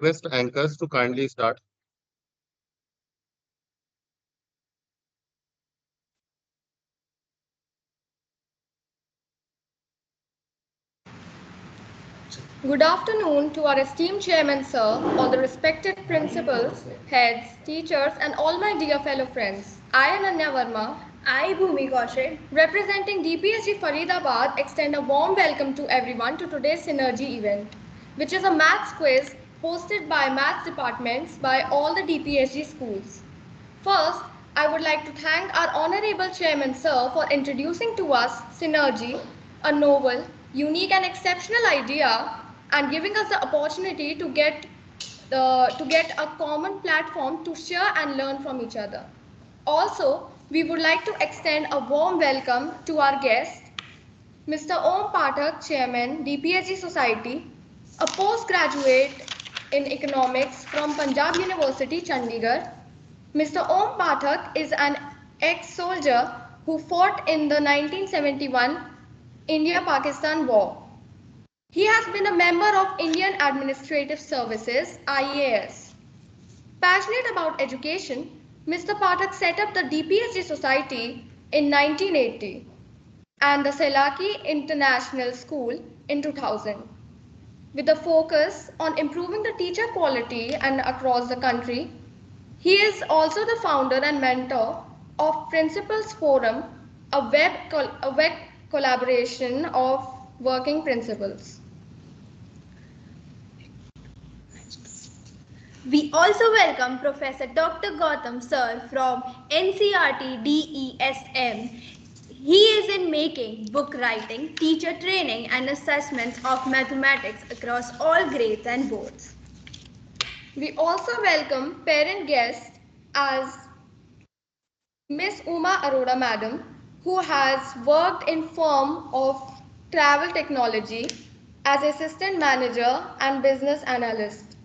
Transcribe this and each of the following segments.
request anchors to kindly start. Good afternoon to our esteemed chairman, sir, all the respected principals, heads, teachers, and all my dear fellow friends. I, Ananya Verma, I, Bhumi Kaushik, representing DPSG Faridabad, extend a warm welcome to everyone to today's Synergy event, which is a maths quiz hosted by maths departments by all the DPSG schools. First, I would like to thank our Honorable Chairman, sir, for introducing to us Synergy, a novel, unique and exceptional idea, and giving us the opportunity to get a common platform to share and learn from each other. Also, we would like to extend a warm welcome to our guest, Mr. Om Pathak, Chairman, DPSG Society, a postgraduate in economics from Punjab University, Chandigarh. Mr. Om Pathak is an ex-soldier who fought in the 1971 India-Pakistan War. He has been a member of Indian Administrative Services, IAS. Passionate about education, Mr. Pathak set up the DPSG Society in 1980 and the Selaki International School in 2000. With a focus on improving the teacher quality and across the country, he is also the founder and mentor of Principals Forum, a web collaboration of working principals. We also welcome Professor Dr. Gautam Sir from NCRT DESM. He is in making, book writing, teacher training and assessments of mathematics across all grades and boards. We also welcome parent guests as Miss Uma Arora Madam, who has worked in firm of travel technology as assistant manager and business analyst.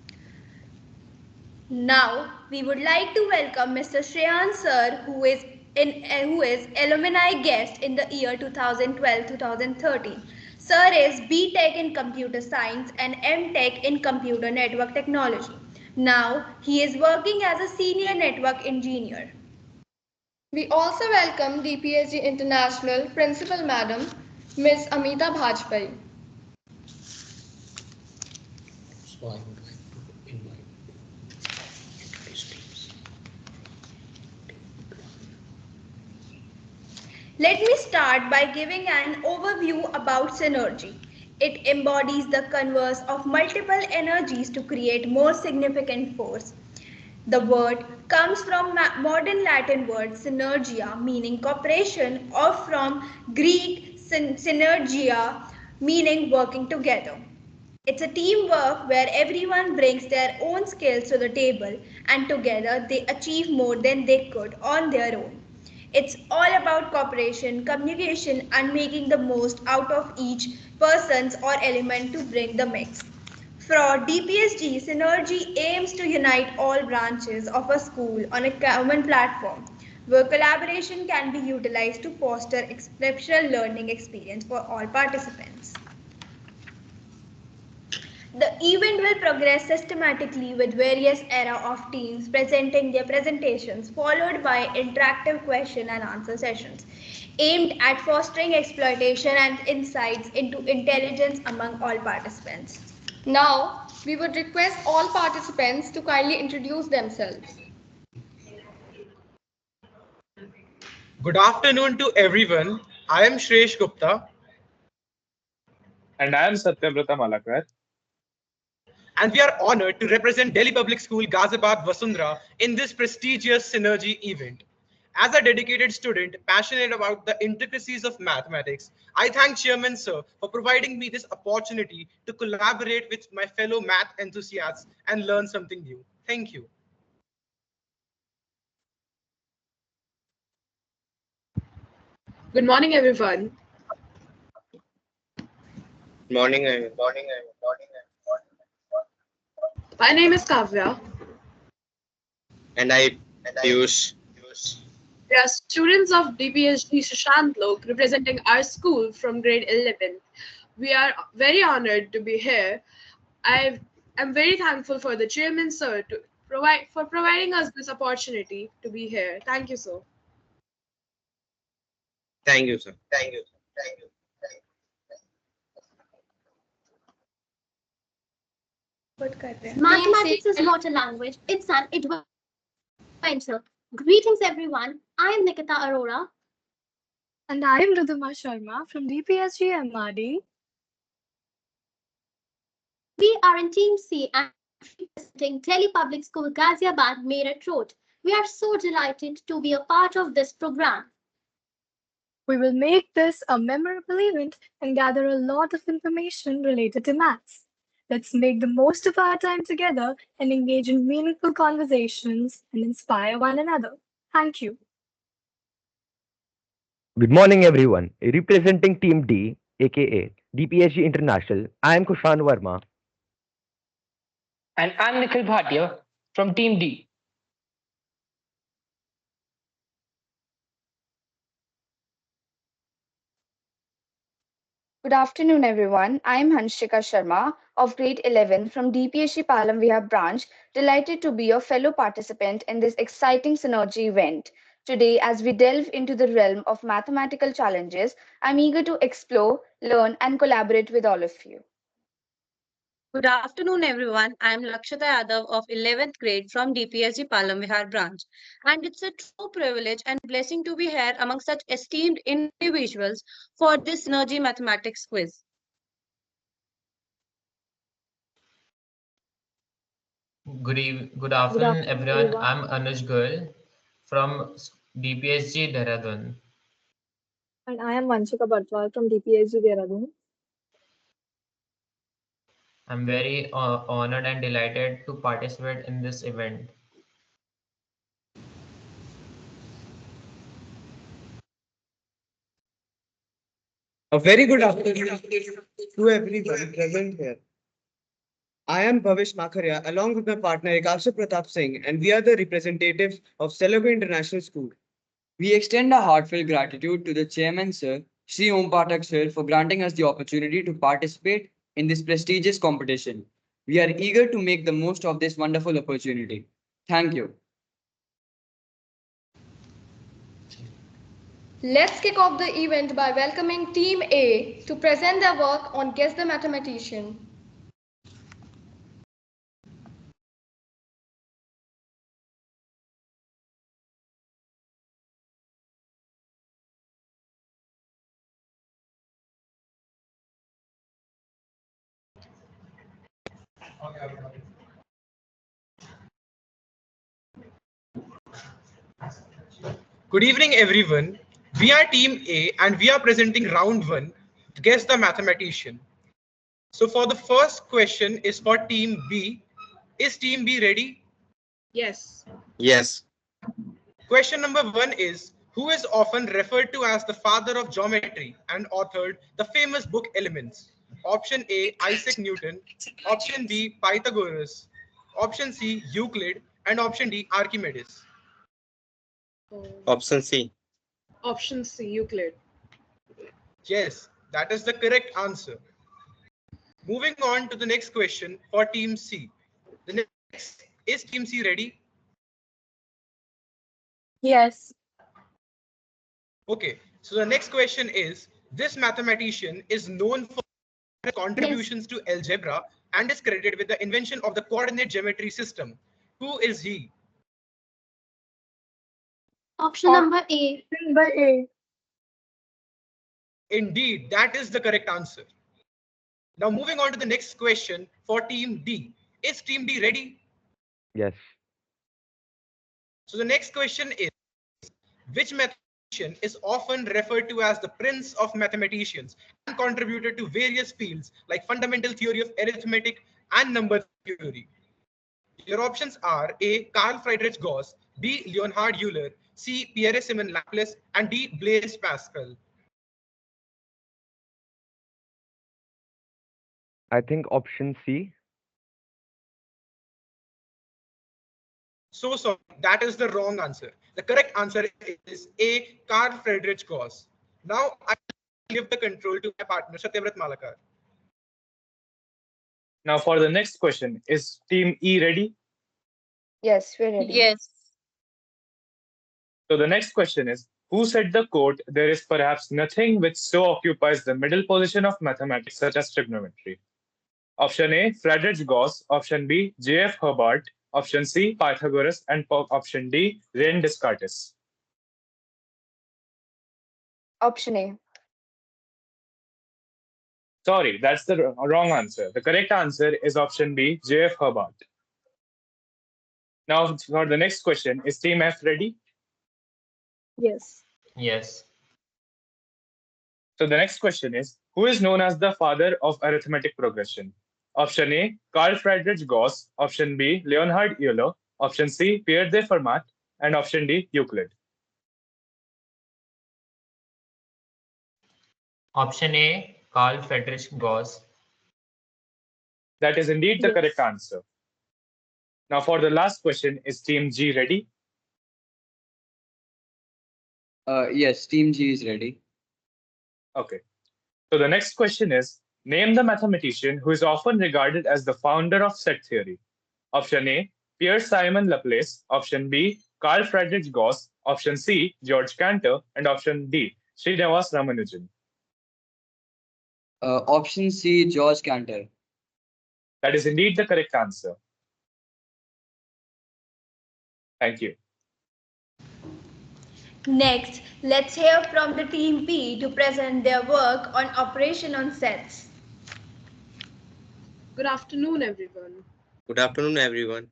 Now, we would like to welcome Mr. Shreyan Sir, who is alumni guest in the year 2012-2013. Sir is B.Tech in Computer Science and M.Tech in Computer Network Technology. Now, he is working as a senior network engineer. We also welcome DPSG International Principal Madam, Ms. Amita Bhajpai. So I would like to invite these teams. Let me start by giving an overview about synergy. It embodies the converse of multiple energies to create more significant force. The word comes from modern Latin word synergia, meaning cooperation, or from Greek synergia, meaning working together. It's a teamwork where everyone brings their own skills to the table and together they achieve more than they could on their own. It's all about cooperation, communication, and making the most out of each person's or element to bring the mix. For DPSG, Synergy aims to unite all branches of a school on a common platform where collaboration can be utilized to foster exceptional learning experience for all participants. The event will progress systematically with various era of teams presenting their presentations, followed by interactive question and answer sessions, aimed at fostering exploitation and insights into intelligence among all participants. Now, we would request all participants to kindly introduce themselves. Good afternoon to everyone. I am Shresh Gupta. And I am Satyabrata Malakar. And we are honored to represent Delhi Public School Ghaziabad Vasundhara in this prestigious Synergy event. As a dedicated student passionate about the intricacies of mathematics, I thank Chairman Sir for providing me this opportunity to collaborate with my fellow math enthusiasts and learn something new. Thank you. Good morning, everyone. Morning. My name is Kavya. And I use. We are students of DPSG Sushant Lok representing our school from grade 11th. We are very honored to be here. I'm very thankful for the chairman, sir, for providing us this opportunity to be here. Thank you, sir. Thank you, sir. Mathematics is not a language, it's an adventure. Greetings, everyone. I am Nikita Arora. And I am Rudhima Sharma from DPSG MRD. We are in Team C and representing Delhi Public School Ghaziabad Meerut Road. We are so delighted to be a part of this program. We will make this a memorable event and gather a lot of information related to maths. Let's make the most of our time together and engage in meaningful conversations and inspire one another. Thank you. Good morning, everyone. Representing Team D, aka DPSG International, I am Kushan Verma. And I'm Nikhil Bhatia from Team D. Good afternoon, everyone. I am Hanshika Sharma of Grade 11 from DPSG Palam Vihar branch, delighted to be your fellow participant in this exciting Synergy event. Today, as we delve into the realm of mathematical challenges, I'm eager to explore, learn, and collaborate with all of you. Good afternoon, everyone. I am Lakshita Yadav of 11th grade from DPSG Palam Vihar branch. And it's a true privilege and blessing to be here among such esteemed individuals for this Synergy Mathematics quiz. Good afternoon, everyone. I'm Anuj Goel from DPSG Dehradun. And I am Vanshika Bartwal from DPSG Dehradun. I'm very honored and delighted to participate in this event. A very good afternoon to everyone present here. I am Bhavish Makharia along with my partner Ekasha Pratap Singh, and we are the representatives of Telugu International School. We extend our heartfelt gratitude to the chairman, Sir, Shri Om Pathak Sir, for granting us the opportunity to participate in this prestigious competition. We are eager to make the most of this wonderful opportunity. Thank you. Let's kick off the event by welcoming Team A to present their work on Guess the Mathematician. Good evening, everyone. We are Team A and we are presenting round 1, Guess the Mathematician. So for the first question is for Team B. Is Team B ready? Yes. Yes. Question number 1 is, who is often referred to as the father of geometry and authored the famous book Elements? Option A, Isaac Newton. Option B, Pythagoras. Option C, Euclid. And option D, Archimedes. Option C. Option C, Euclid. Yes, that is the correct answer. Moving on to the next question for Team C. The next, is Team C ready? Yes. Okay, so the next question is, this mathematician is known for his contributions to algebra and is credited with the invention of the coordinate geometry system. Who is he? Option number A. Number A. Indeed, that is the correct answer. Now moving on to the next question for Team D. Is Team D ready? Yes. So the next question is, which mathematician is often referred to as the prince of mathematicians and contributed to various fields like fundamental theory of arithmetic and number theory? Your options are A. Carl Friedrich Gauss, B. Leonhard Euler, C. Pierre-Simon Laplace, and D. Blaise Pascal. I think option C. So sorry, that is the wrong answer. The correct answer is A. Carl Friedrich Gauss. Now I give the control to my partner Satyavrat Malakar. Now for the next question, is Team E ready? Yes, we're ready. Yes. So the next question is, who said the quote, there is perhaps nothing which so occupies the middle position of mathematics such as trigonometry? Option A, Friedrich Gauss. Option B, J.F. Hubbard. Option C, Pythagoras. And option D, René Descartes. Option A. Sorry, that's the wrong answer. The correct answer is option B, J.F. Hubbard. Now for the next question, is Team F ready? Yes. Yes. So the next question is, who is known as the father of arithmetic progression? Option A, Carl Friedrich Gauss. Option B, Leonhard Euler. Option C, Pierre de Fermat. And option D, Euclid. Option A, Carl Friedrich Gauss. That is indeed the Yes. correct answer. Now for the last question, is Team G ready? Yes, Team G is ready. Okay. So the next question is, name the mathematician who is often regarded as the founder of set theory. Option A, Pierre Simon Laplace. Option B, Carl Friedrich Gauss. Option C, George Cantor. And option D, Srinivas Ramanujan. Option C, George Cantor. That is indeed the correct answer. Thank you. Next, let's hear from the team P to present their work on operation on sets. Good afternoon, everyone. Good afternoon, everyone.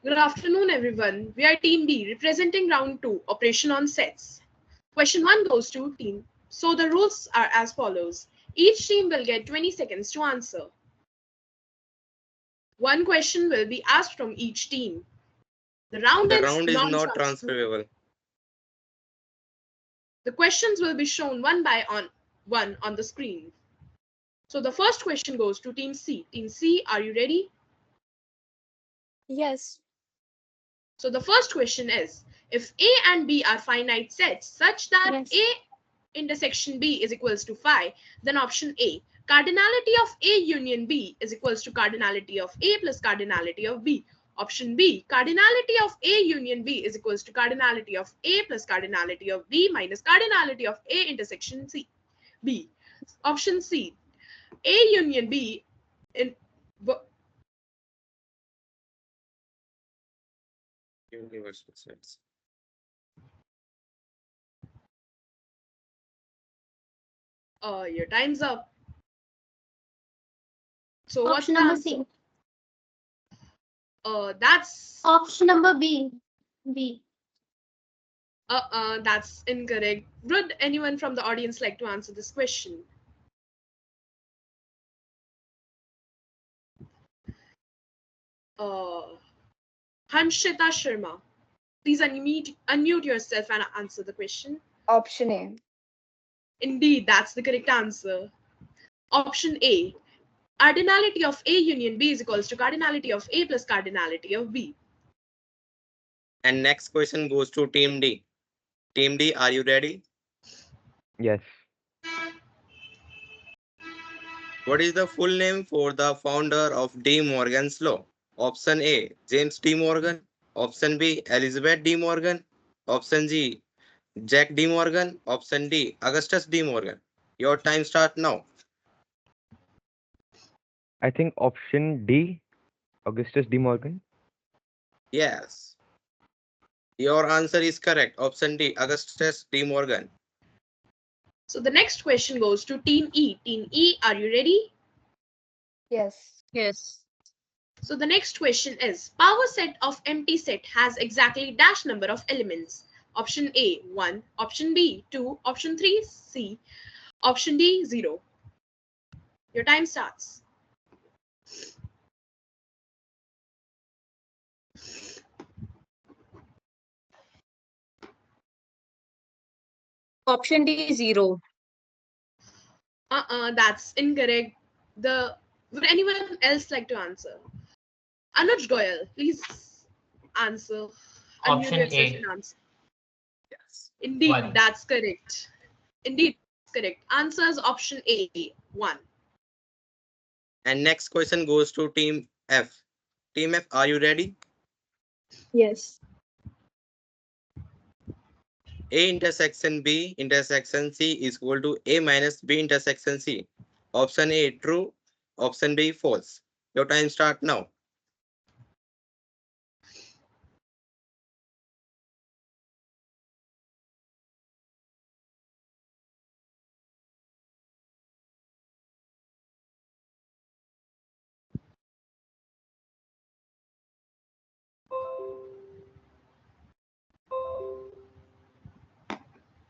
Good afternoon, everyone. We are Team B, representing round 2, operation on sets. Question 1 goes to team. So the rules are as follows. Each team will get 20 seconds to answer. One question will be asked from each team. The round The is round is not non-transferable. transferable. The questions will be shown one by one on the screen. So the first question goes to Team C. Team C, are you ready? Yes. So the first question is, if A and B are finite sets such that Yes. A intersection B is equals to phi, then option A, cardinality of A union B is equals to cardinality of A plus cardinality of B. Option B, cardinality of A union B is equals to cardinality of A plus cardinality of B minus cardinality of A intersection C. B. Option C, A union B in Universal sets. Your time's up. So what's Option the number answer? C. That's Option number B. B. That's incorrect. Would anyone from the audience like to answer this question? Hanshita Sharma, please unmute yourself and answer the question. Option A. Indeed, that's the correct answer. Option A, cardinality of A union B is equals to cardinality of A plus cardinality of B. And next question goes to Team D. Team D, are you ready? Yes. What is the full name for the founder of De Morgan's law? Option A, James D. Morgan. Option B, Elizabeth D. Morgan. Option G, Jack D. Morgan. Option D, Augustus D. Morgan. Your time starts now. I think option D, Augustus De Morgan. Yes. Your answer is correct. Option D, Augustus D. Morgan. So the next question goes to Team E. Team E, are you ready? Yes. Yes. So the next question is, power set of empty set has exactly dash number of elements. Option A, 1. Option B, 2. Option 3, C. Option D, 0. Your time starts. Option D, 0. That's incorrect. Would anyone else like to answer? Anuj Goyal, please answer. Unmute Option yourself A. and answer. Indeed, One. that's correct. Indeed, that's correct. Answer is option A, 1. And next question goes to Team F. Team F, are you ready? Yes. A intersection B intersection C is equal to A minus B intersection C. Option A, true. Option B, false. Your time start now.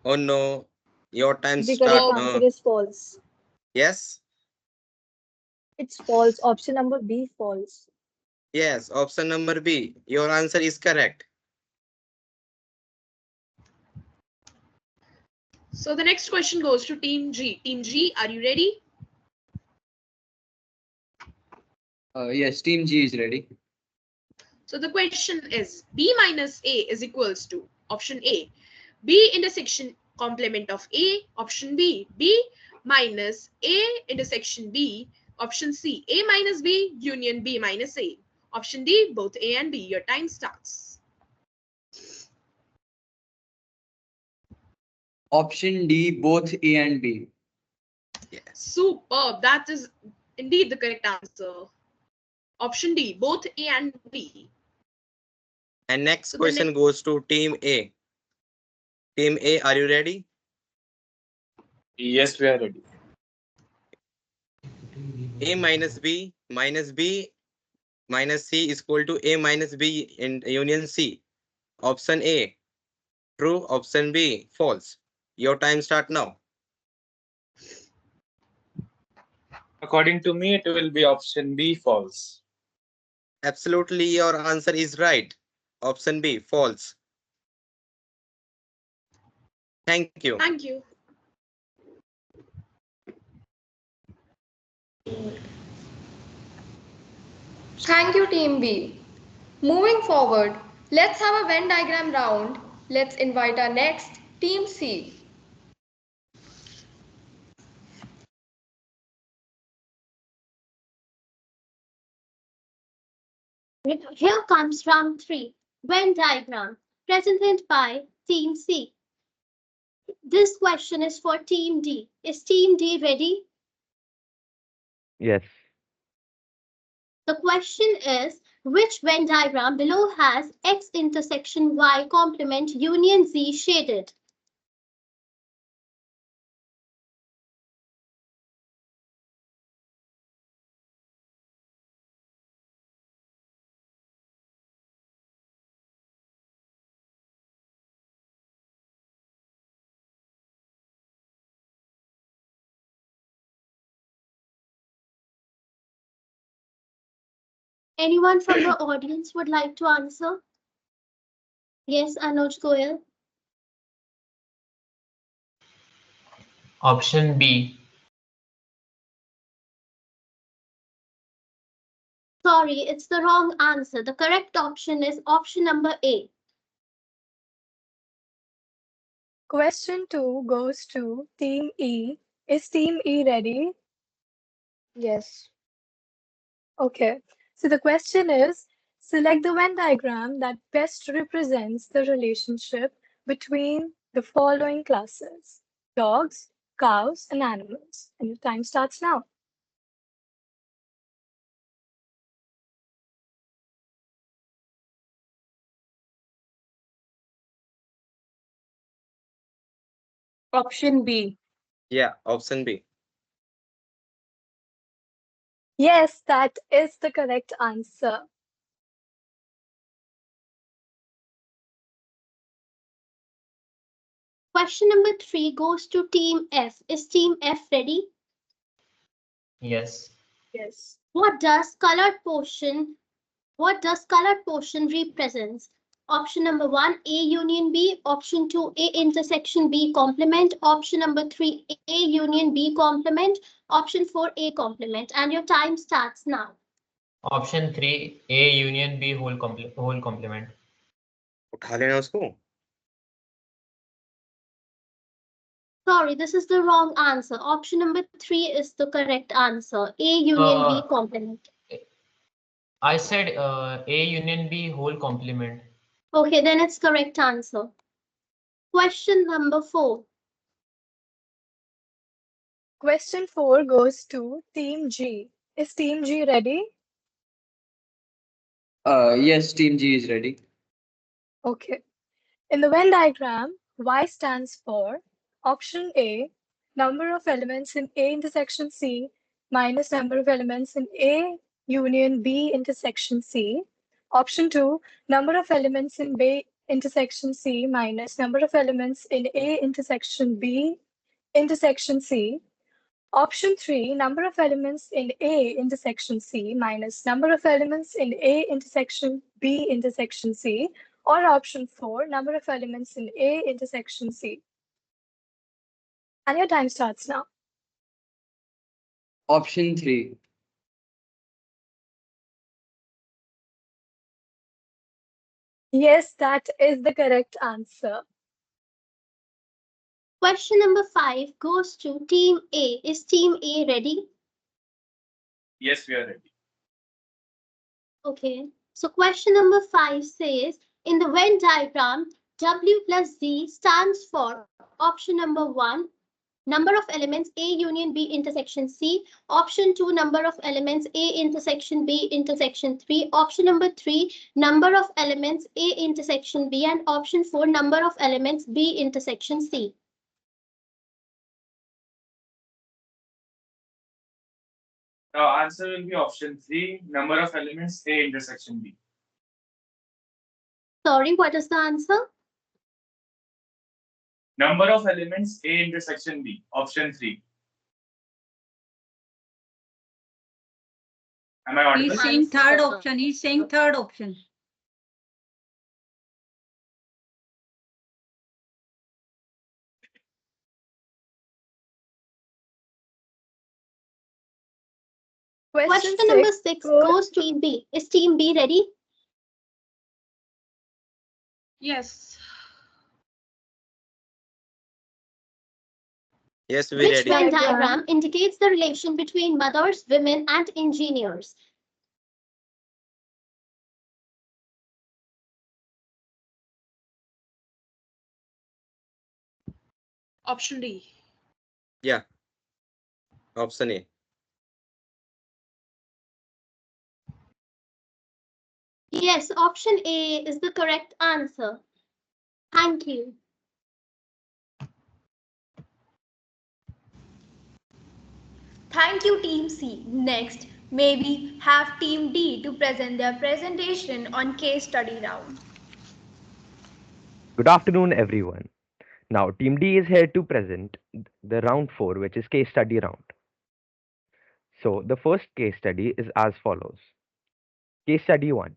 Oh no, your time The correct start. answer is false. Yes, It's false. Option number B, false. yes. Option number B. Your answer is correct. So the next question goes to Team G. Team G, are you ready? Yes, Team G is ready. So the question is B minus A is equals to option A, B intersection complement of A, option B, B minus A intersection B, option C, A minus B union B minus A, option D, both A and B. Your time starts. Option D, both A and B. Superb. That is indeed the correct answer. Option D, both A and B. And next So the question goes to Team A. Team A, are you ready? Yes, we are ready. A minus B minus C is equal to A minus B in union C. Option A, true. Option B, false. Your time start now. According to me, it will be option B, false. Absolutely, your answer is right. Option B, false. Thank you. Thank you. Thank you, Team B. Moving forward, let's have a Venn diagram round. Let's invite our next, Team C. Here comes round 3, Venn diagram, presented by Team C. This question is for Team D. Is Team D ready? Yes. The question is, which Venn diagram below has X intersection Y complement union Z shaded? Anyone from the audience would like to answer? Yes, Anuj Goyal. Option B. Sorry, it's the wrong answer. The correct option is option number A. Question 2 goes to Team E. Is Team E ready? Yes. Okay. So the question is, select the Venn diagram that best represents the relationship between the following classes: dogs, cows, and animals. And your time starts now. Option B. Yeah, option B. Yes, that is the correct answer. Question number 3 goes to Team F. Is Team F ready? Yes. Yes. What does colored portion represents? Option number 1, A union B. Option 2, A intersection B complement. Option number 3, A union B complement. Option 4, A complement. And your time starts now. Option 3, A union B whole complement. उठा लेना उसको. Sorry, this is the wrong answer. Option number 3 is the correct answer. A union B Uh, complement. I said A union B whole complement. Okay, then it's correct answer. Question number 4. Question 4 goes to Team G. Is Team G ready? Yes, Team G is ready. Okay. In the Venn diagram, Y stands for option A, number of elements in A intersection C minus number of elements in A union B intersection C. Option 2, number of elements in B intersection C minus number of elements in A intersection B intersection C. Option 3, number of elements in A intersection C minus number of elements in A intersection B intersection C. Or option 4, number of elements in A intersection C. And your time starts now. Option 3. Yes, that is the correct answer. Question number 5 goes to Team A. Is Team A ready? Yes, we are ready. Okay. So question number 5 says, in the Venn diagram, W plus Z stands for option number 1, number of elements A union B intersection C. Option 2, number of elements A intersection B intersection 3. Option number 3, number of elements A intersection B. And option 4, number of elements B intersection C. The answer will be option 3, number of elements A intersection B. Sorry, what is the answer? Number of elements A intersection B, option 3. Am I audible? He's saying third option. He's saying third option. Question number 6 goes to Team B. Is Team B ready? Yes. Yes, we Which ready. Venn diagram indicates the relation between mothers, women, and engineers? Option D. Yeah. Option A. Yes, option A is the correct answer. Thank you. Thank you, Team C. Next, may we have Team D to present their presentation on case study round. Good afternoon, everyone. Now, Team D is here to present the round 4, which is case study round. So, the first case study is as follows. Case study 1.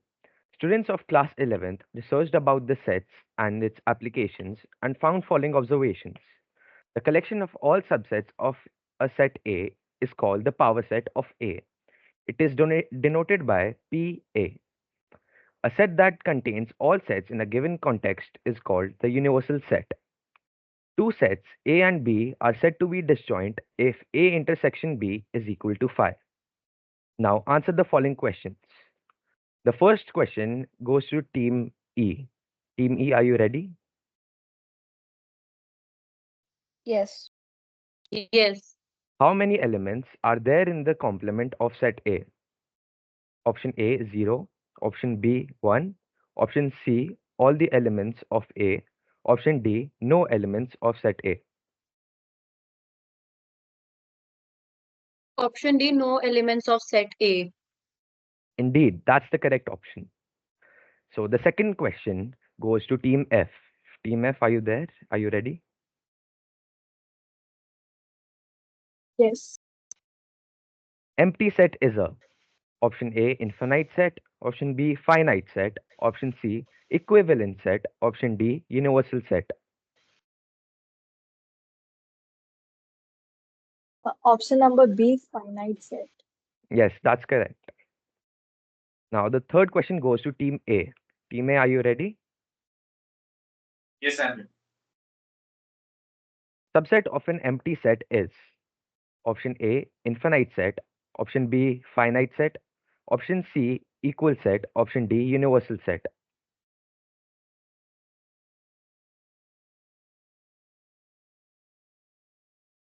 Students of class 11th researched about the sets and its applications and found following observations. The collection of all subsets of a set A is called the power set of A. It is denoted by PA. A set that contains all sets in a given context is called the universal set. Two sets A and B are said to be disjoint if A intersection B is equal to 5. Now answer the following questions. The first question goes to Team E. Team E, are you ready? Yes. Yes. How many elements are there in the complement of set A? Option A, 0. Option B, 1. Option C, all the elements of A. Option D, no elements of set A. Option D, no elements of set A. Indeed, that's the correct option. So the second question goes to Team F. Team F, are you there? Are you ready? Yes. Empty set is a option A, infinite set. Option B, finite set. Option C, equivalent set. Option D, universal set. Option number B, finite set. Yes, that's correct. Now the third question goes to Team A. Team A, are you ready? Yes, I'm ready. Subset of an empty set is option A, infinite set, option B, finite set, option C, equal set, option D, universal set.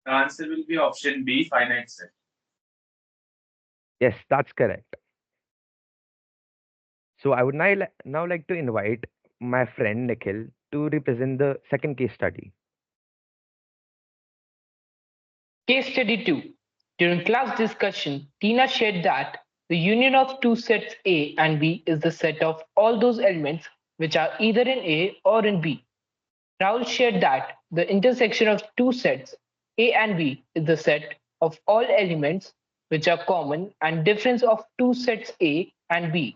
The answer will be option B, finite set. Yes, that's correct. So I would now like to invite my friend Nikhil to represent the second case study. Case study 2. During class discussion, Tina shared that the union of two sets A and B is the set of all those elements which are either in A or in B. Rahul shared that the intersection of two sets A and B is the set of all elements which are common and difference of two sets A and B.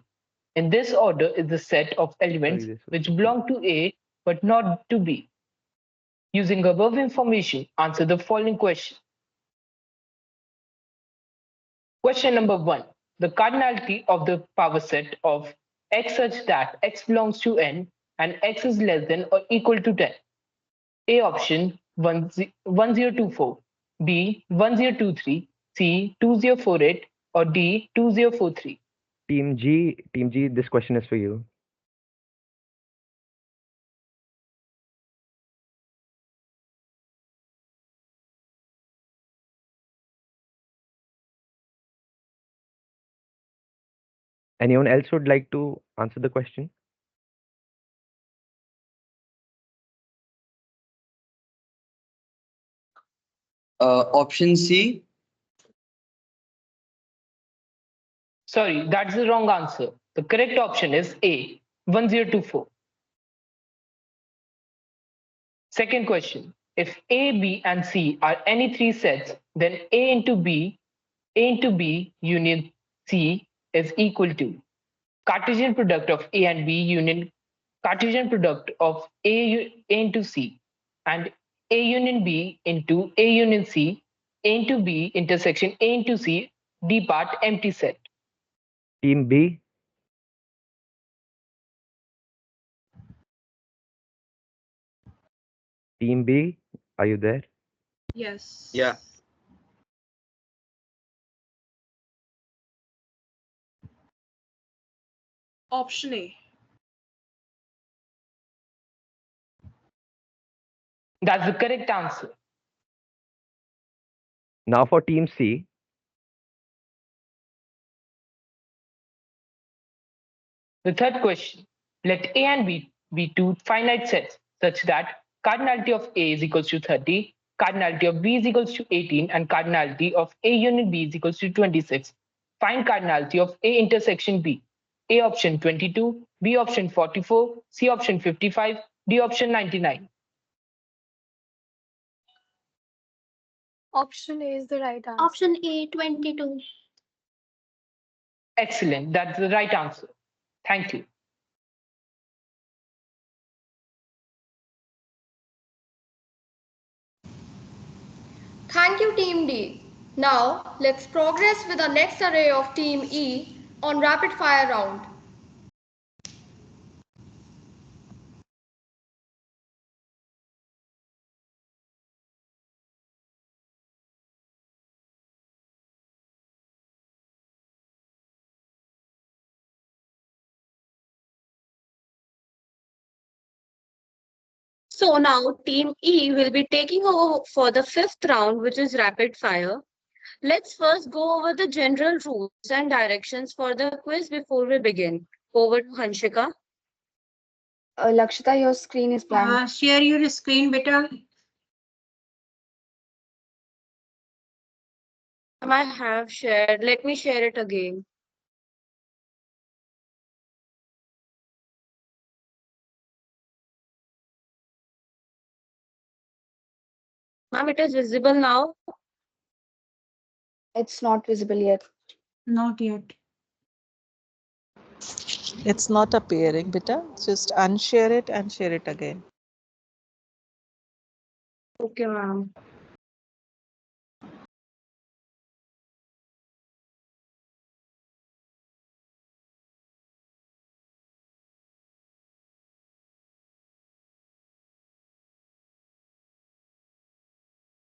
In this order is the set of elements which belong to A but not to B. Using above information, answer the following question. Question number 1. The cardinality of the power set of X such that X belongs to N and X is less than or equal to 10. A option 1024, B 1023, C 2048, or D 2043. Team G, this question is for you. Anyone else would like to answer the question? Option C. Sorry, that's the wrong answer. The correct option is A 1024. Second question. If A, B, and C are any three sets, then A into B union C is equal to Cartesian product of A and B union Cartesian product of A into C and A union B into A union C, A into B intersection A into C, D part empty set. Team B. Team B, are you there? Yes. Yeah. Option A. That's the correct answer. Now for Team C. The third question. Let A and B be two finite sets such that cardinality of A is equals to 30, cardinality of B is equals to 18, and cardinality of A union B is equals to 26. Find cardinality of A intersection B. A option 22, B option 44, C option 55, D option 99. Option A is the right answer. Option A, 22. Excellent. That's the right answer. Thank you. Thank you, Team D. Now, let's progress with the next array of Team E on rapid fire round. So now Team E will be taking over for the fifth round, which is rapid fire. Let's first go over the general rules and directions for the quiz before we begin. Over to Hanshika. Lakshita, your screen is blank. Share your screen, beta. I have shared. Let me share it again. Ma'am, it is visible now. It's not visible yet. Not yet. It's not appearing, beta. Just unshare it and share it again. Okay, ma'am.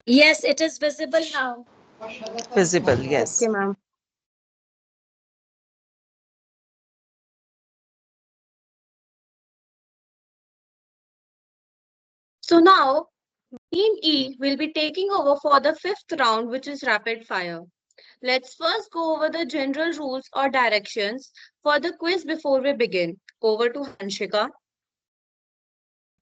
Yes, it is visible now. Visible, yes. Okay, ma'am. So now Team E will be taking over for the fifth round, which is rapid fire. Let's first go over the general rules or directions for the quiz before we begin. Over to Hanshika.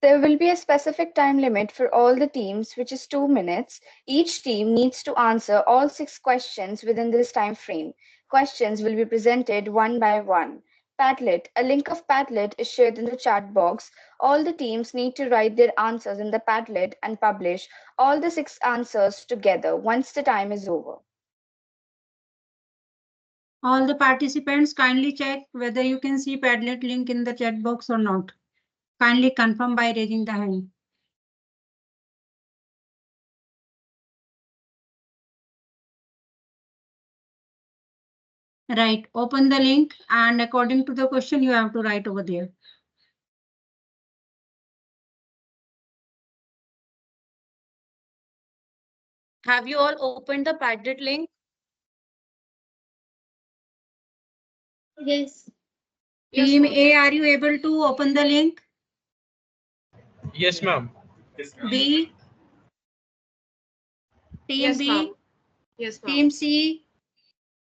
There will be a specific time limit for all the teams, which is 2 minutes. Each team needs to answer all 6 questions within this time frame. Questions will be presented one by one. Padlet. A link of Padlet is shared in the chat box. All the teams need to write their answers in the Padlet and publish all the 6 answers together once the time is over. All the participants kindly check whether you can see Padlet link in the chat box or not. Kindly confirm by raising the hand. Right, open the link and according to the question you have to write over there. Have you all opened the Padlet link? Yes. Team A, are you able to open the link? Yes, ma'am. B? Team Yes, B? ma'am. Yes, ma'am. Team C?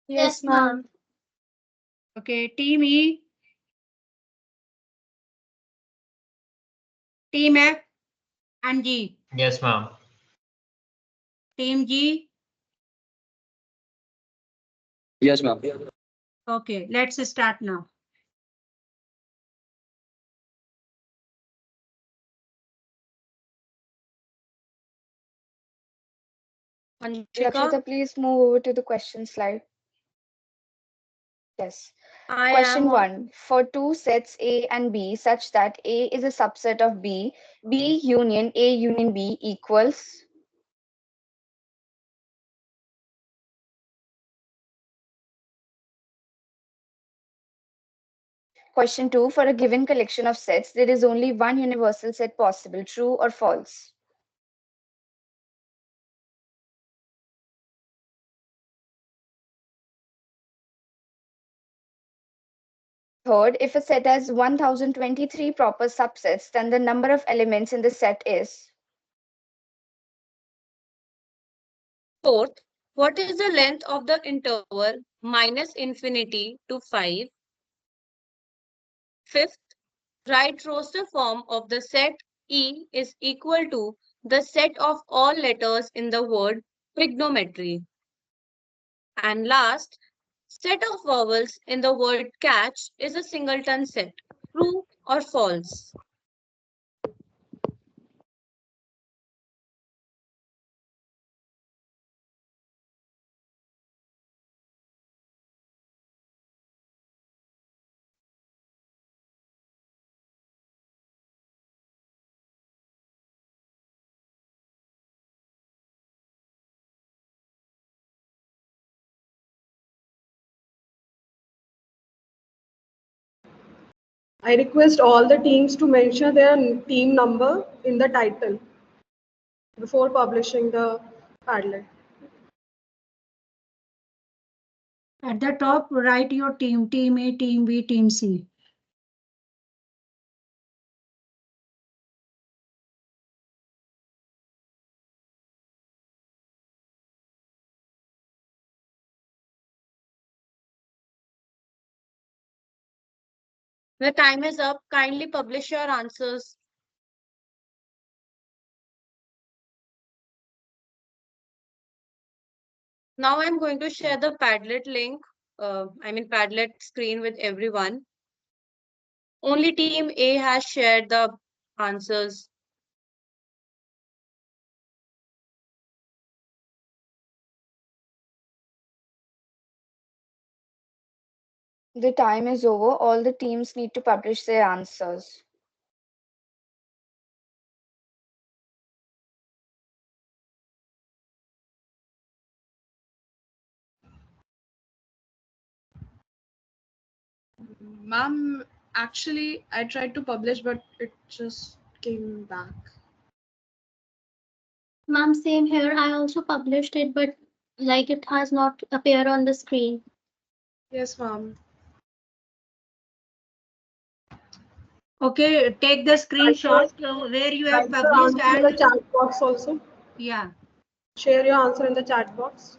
Yes, ma'am. Okay, Team E? Team F and G? Yes, ma'am. Team G? Yes, ma'am. Okay, let's start now. Lakshita, please move over to the question slide. Yes. I Question am on. 1. For two sets A and B such that A is a subset of B, B union A union B equals. Question 2. For a given collection of sets, there is only one universal set possible, true or false? Third, if a set has 1023 proper subsets, then the number of elements in the set is. Fourth, what is the length of the interval minus infinity to 5? Fifth, write roster form of the set E is equal to the set of all letters in the word trigonometry. And last, set of vowels in the word catch is a singleton set. True or false? I request all the teams to mention their team number in the title before publishing the Padlet. At the top, write your team, Team A, Team B, Team C. The time is up. Kindly publish your answers. Now I'm going to share the Padlet link, Padlet screen with everyone. Only team A has shared the answers. The time is over. All the teams need to publish their answers. Ma'am, actually, I tried to publish, but it just came back. Ma'am, same here. I also published it, but like it has not appeared on the screen. Yes, ma'am. Okay, take the screenshot where you have Write your published answer in the and chat box also. yeah, Share your answer in the chat box.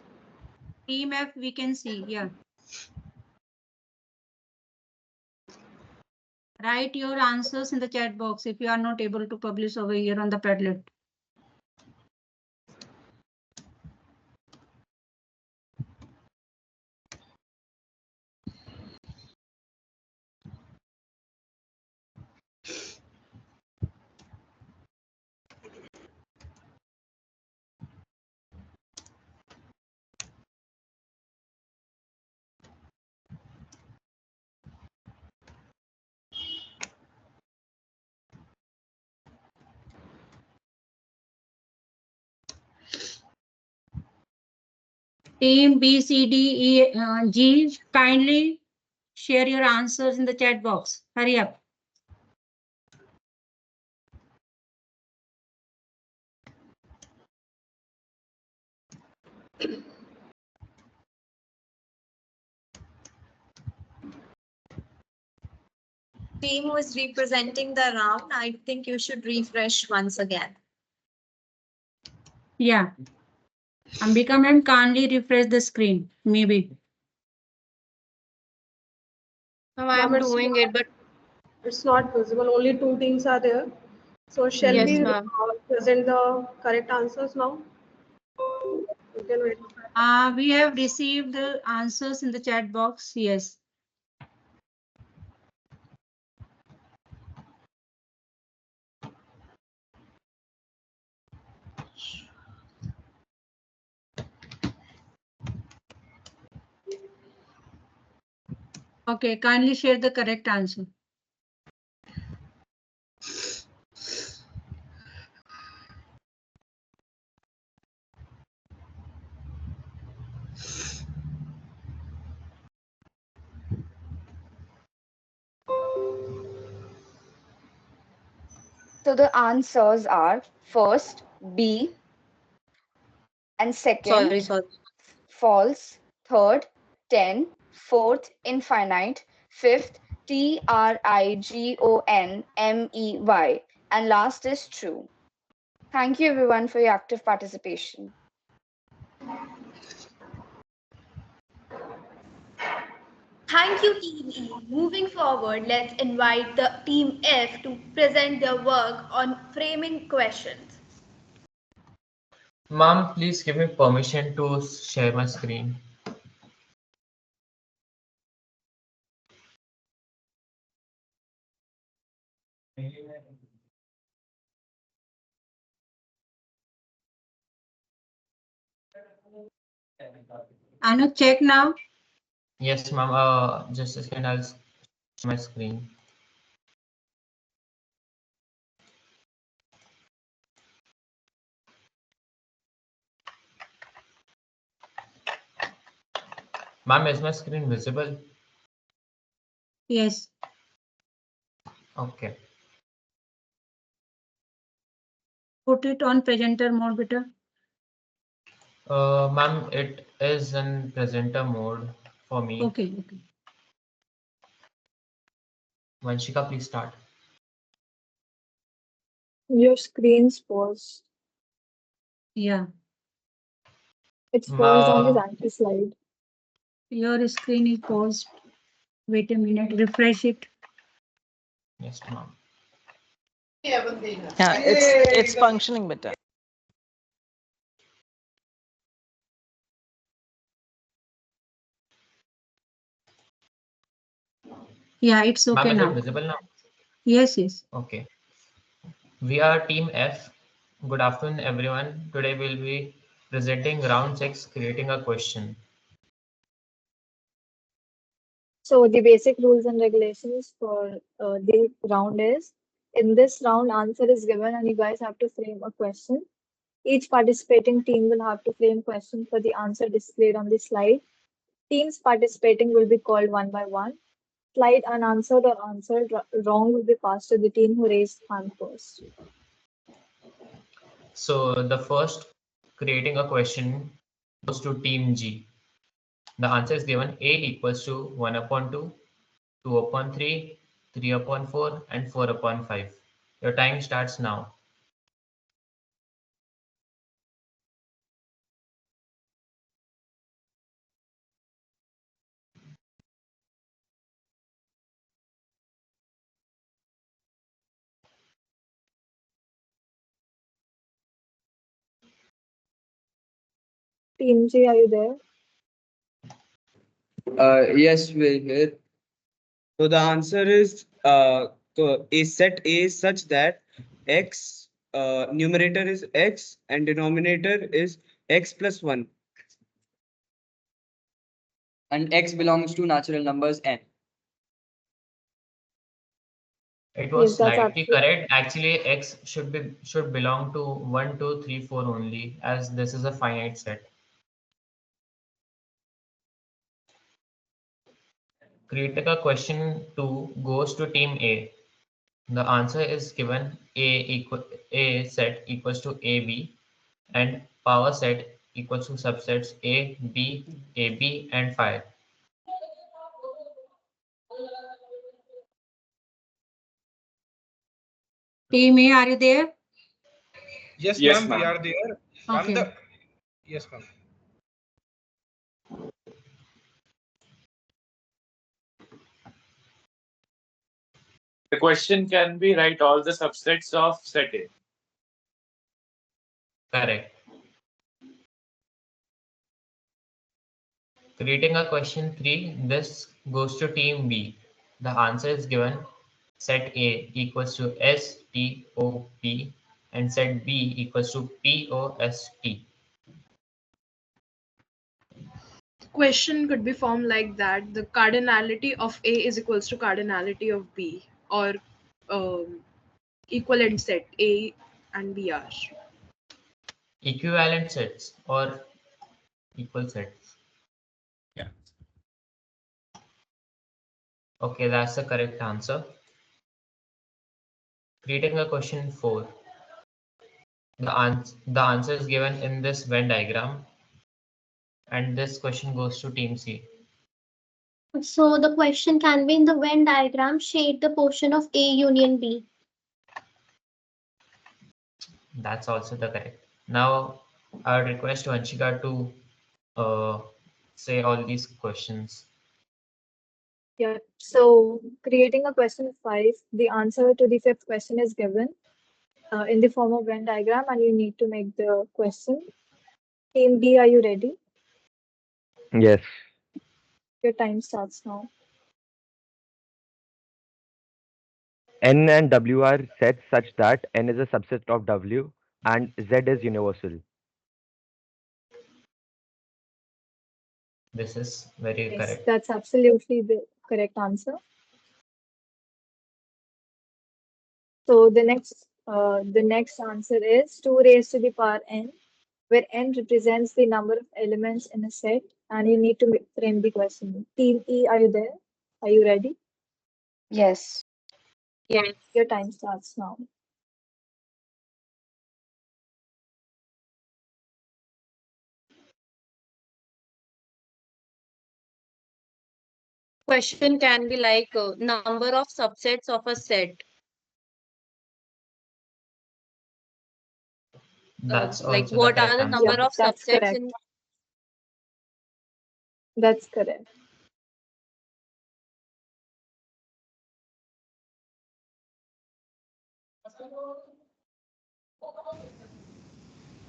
team F we can see. Yeah. Write your answers in the chat box if you are not able to publish over here on the Padlet. Team B, C, D, E, G, kindly share your answers in the chat box. Hurry up. Team who is representing the round, I think you should refresh once again. Yeah. Ambika ma'am, kindly refresh the screen. Maybe. Now I am Ma'am, doing it, but it's not visible. Only two teams are there. So shall yes, we ma'am. present the correct answers now? You can wait. We have received the answers in the chat box. Yes. Okay, kindly share the correct answer. So the answers are first B and second Sorry. false, third 10, fourth infinite, fifth TRIGONMEY, and last is true. Thank you everyone for your active participation. Thank you, Team E. Moving forward, let's invite the Team F to present their work on framing questions. Ma'am, please give me permission to share my screen. Anu, check now. Yes, ma'am. Just a second. I'll share my screen. Ma'am, is my screen visible? Yes. Okay. Put it on presenter mode, beta. Ma'am, it is in presenter mode for me. Okay. Vanshika, please start. Your screen's paused. Yeah. It's paused on this anti-slide. Your screen is paused. Wait a minute. Refresh it. Yes, ma'am. Yeah, it's functioning better. Yeah, it's okay Ma'am, is now. it visible now? Yes. Okay. We are Team F. Good afternoon, everyone. Today we'll be presenting round 6, creating a question. So the basic rules and regulations for the round is, in this round, answer is given and you guys have to frame a question. Each participating team will have to frame question for the answer displayed on the slide. Teams participating will be called one by one. Slide unanswered or answered wrong will be passed to the team who raised hand first. So the first creating a question goes to team G. The answer is given A equals to 1 upon 2, 2 upon 3, 3 upon 4, and 4 upon 5. Your time starts now. Team G, are you there? Yes, we're here. So the answer is so a set A is such that x numerator is x and denominator is x plus 1 and x belongs to natural numbers n. It Yes, was that's slightly absolutely correct. Actually, X should belong to 1, 2, 3, 4 only, as this is a finite set. Critical question 2 goes to team A. The answer is given A set equals to AB and power set equals to subsets A, B, AB, and 5. Team A, are you there? Yes, Yes, ma'am, we ma'am. are there. Ma'am, Okay. yes, ma'am. The question can be write all the subsets of set A. Correct. Creating a question 3, this goes to team B. The answer is given set A equals to STOP and set B equals to POST. Question could be formed like that: the cardinality of A is equals to cardinality of B, or equivalent set A and B are. Equivalent sets or equal sets. Yeah. Okay, that's the correct answer. Creating a question 4. The answer is given in this Venn diagram, and this question goes to team C. So the question can be in the Venn diagram, shade the portion of A union B. That's also the correct. Now, I would request Vanshika to say all these questions. Yeah. So creating a question 5, the answer to the fifth question is given in the form of Venn diagram, and you need to make the question. Team B, are you ready? Yes. Your time starts now. N and W are sets such that N is a subset of W and Z is universal. This is very Yes, correct. that's absolutely the correct answer. So the next answer is 2 raised to the power n, where n represents the number of elements in a set, and you need to frame the question. Team E, are you there? Are you ready? Yes. Yes. Your time starts now. Question can be like number of subsets of a set. That's Like also the what are correct the number answer. Yeah, of that's subsets correct. in That's correct.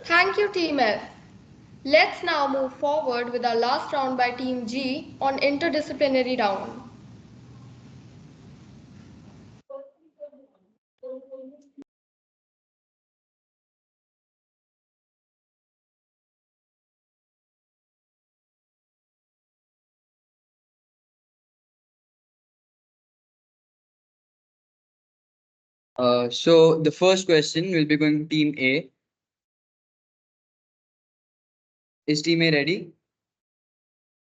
Thank you, Team F. Let's now move forward with our last round by Team G on interdisciplinary round. So the first question will be going to team A. Is team A ready?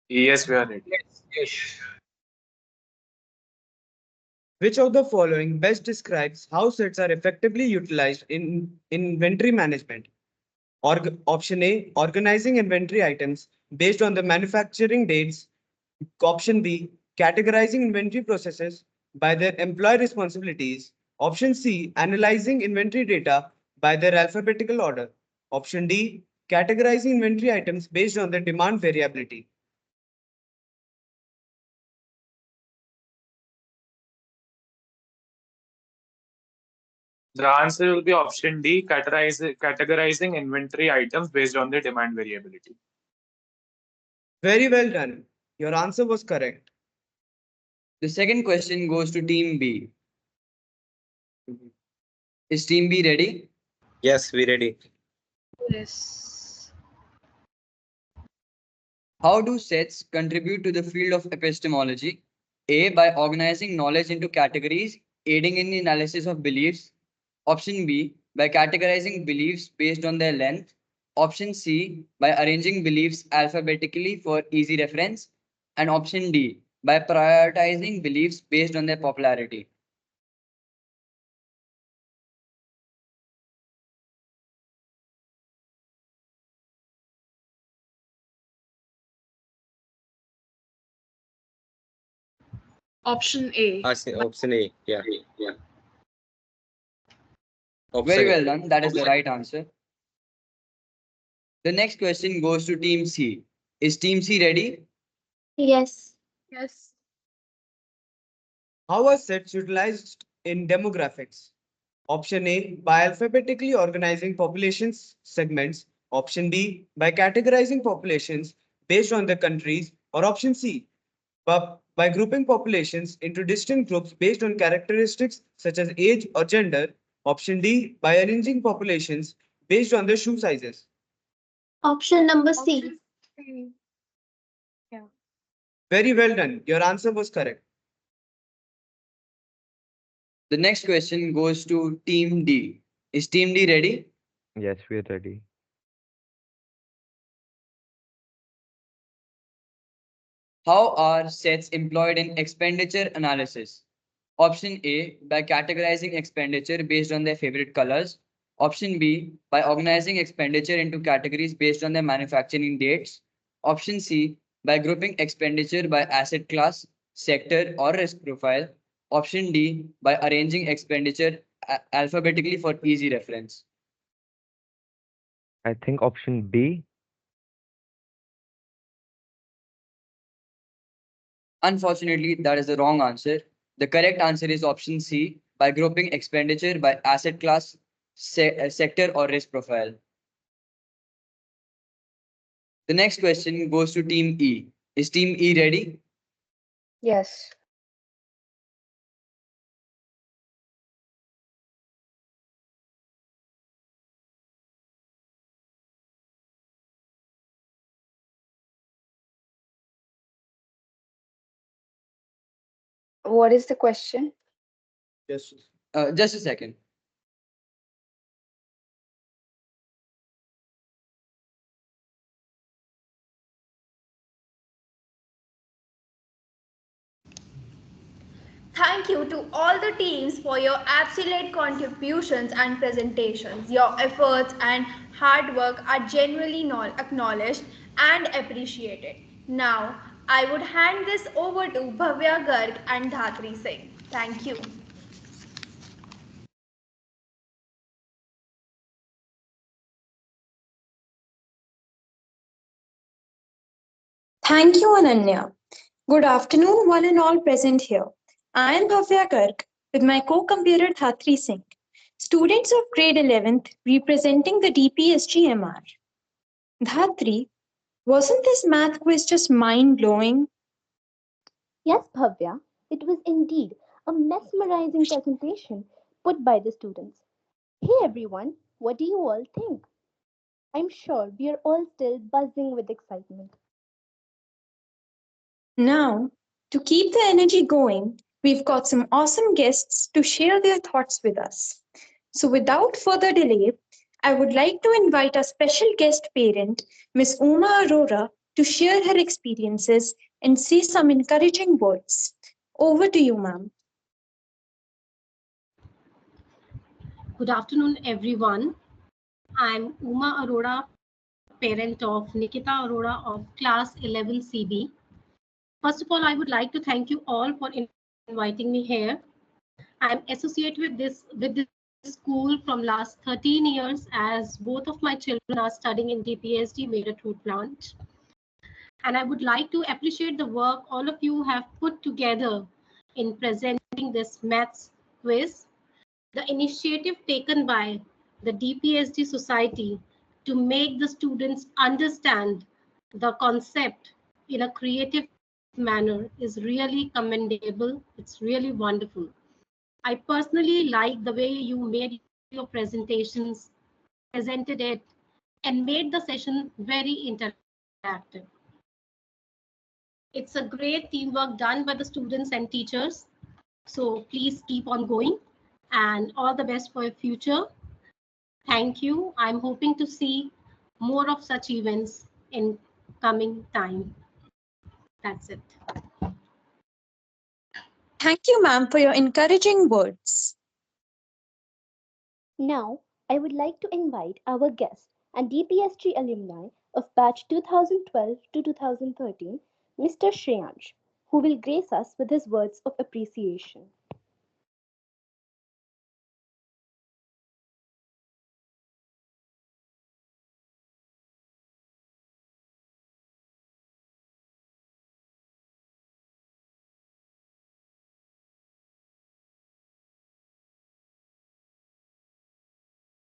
Yes, we are ready. Yes, yes. Which of the following best describes how sets are effectively utilized in inventory management? Option A, organizing inventory items based on the manufacturing dates. Option B, categorizing inventory processes by their employee responsibilities. Option C, analyzing inventory data by their alphabetical order. Option D, categorizing inventory items based on their demand variability. The answer will be option D, categorizing inventory items based on their demand variability. Very well done. Your answer was correct. The second question goes to Team B. Is Team B ready? Yes, we ready. Yes. How do sets contribute to the field of epistemology? A, by organizing knowledge into categories, aiding in the analysis of beliefs. Option B, by categorizing beliefs based on their length. Option C, by arranging beliefs alphabetically for easy reference. And option D, by prioritizing beliefs based on their popularity. Option A. Option A. Yeah. Very Option well A. done. That is the right answer. The next question goes to Team C. Is Team C ready? Yes. Yes. How are sets utilized in demographics? Option A, by alphabetically organizing populations segments. Option B, by categorizing populations based on the countries. Or option C, by grouping populations into distinct groups based on characteristics such as age or gender. Option D, by arranging populations based on their shoe sizes. Option number C. Yeah. Very well done. Your answer was correct. The next question goes to Team D. Is Team D ready? Yes, we're ready. How are sets employed in expenditure analysis? Option A, by categorizing expenditure based on their favorite colors. Option B, by organizing expenditure into categories based on their manufacturing dates. Option C, by grouping expenditure by asset class, sector, or risk profile. Option D, by arranging expenditure alphabetically for easy reference. I think option B. Unfortunately, that is the wrong answer. The correct answer is option C, by grouping expenditure by asset class, sector, or risk profile. The next question goes to Team E. Is Team E ready? Yes. What is the question? Just a second. Thank you to all the teams for your absolute contributions and presentations. Your efforts and hard work are genuinely acknowledged and appreciated. Now, I would hand this over to Bhavya Garg and Dhatri Singh. Thank you. Thank you, Ananya. Good afternoon, one and all present here. I am Bhavya Garg with my co-computer Dhatri Singh, students of grade 11th representing the DPSG MR. Dhatri, wasn't this math quiz just mind-blowing? Yes, Bhavya, it was indeed a mesmerizing presentation put by the students. Hey everyone, what do you all think? I'm sure we are all still buzzing with excitement. Now, to keep the energy going, we've got some awesome guests to share their thoughts with us. So without further delay, I would like to invite our special guest parent, Ms. Uma Arora, to share her experiences and say some encouraging words. Over to you, ma'am. Good afternoon, everyone. I'm Uma Arora, parent of Nikita Arora of class 11 CB. First of all, I would like to thank you all for inviting me here. I'm associated with this school from last 13 years, as both of my children are studying in DPSG Meerut Root branch. And I would like to appreciate the work all of you have put together in presenting this maths quiz. The initiative taken by the DPSG Society to make the students understand the concept in a creative manner is really commendable. It's really wonderful. I personally like the way you made your presentations, presented it, and made the session very interactive. It's a great teamwork done by the students and teachers. So please keep on going, and all the best for your future. Thank you. I'm hoping to see more of such events in coming time. That's it. Thank you, ma'am, for your encouraging words. Now, I would like to invite our guest and DPSG alumni of batch 2012 to 2013, Mr. Shreyansh, who will grace us with his words of appreciation.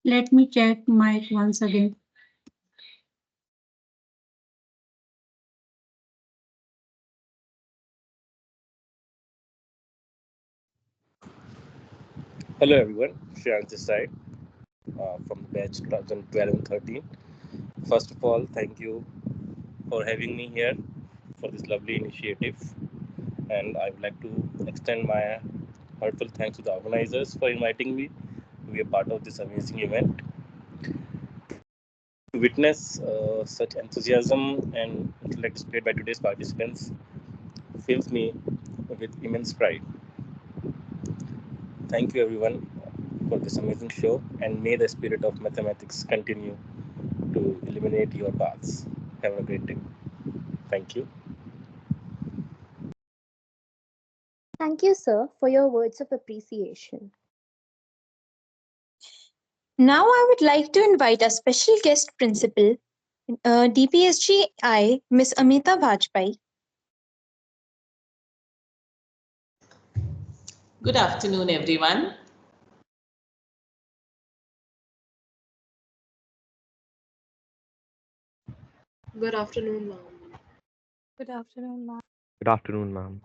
Let me check mic once again. Hello everyone, Shreyansh this side from the batch 2012 and 13. First of all, thank you for having me here for this lovely initiative, and I would like to extend my heartfelt thanks to the organizers for inviting me to be a part of this amazing event. To witness such enthusiasm and intellect displayed by today's participants fills me with immense pride. Thank you everyone for this amazing show, and may the spirit of mathematics continue to illuminate your paths. Have a great day. Thank you. Thank you, sir, for your words of appreciation. Now I would like to invite our special guest principal, DPSGI, Ms. Amita Vajpayee. Good afternoon, everyone. Good afternoon, ma'am. Good afternoon, ma'am. Good afternoon, ma'am.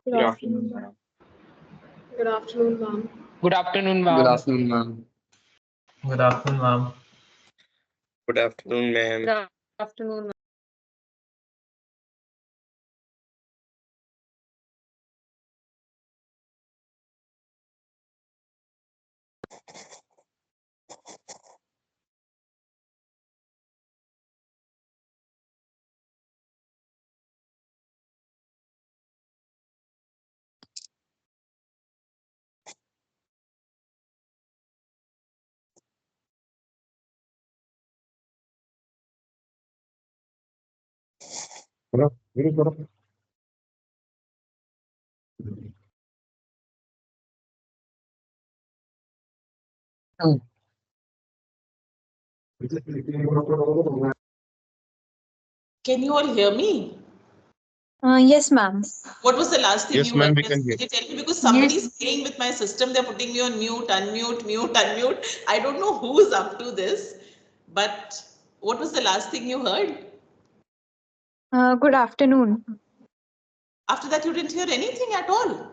Good afternoon, ma'am. Good afternoon, ma'am. Good afternoon, ma'am. Good afternoon, ma'am. Good afternoon, ma'am. Good afternoon, ma'am. Good afternoon, ma'am. Can you all hear me? Yes, ma'am. What was the last thing Yes, you ma'am, heard? we can hear. Can you tell me? Because somebody's playing with my system. They're putting me on mute, unmute, mute, unmute. I don't know who's up to this, but what was the last thing you heard? Good afternoon. After that, you didn't hear anything at all.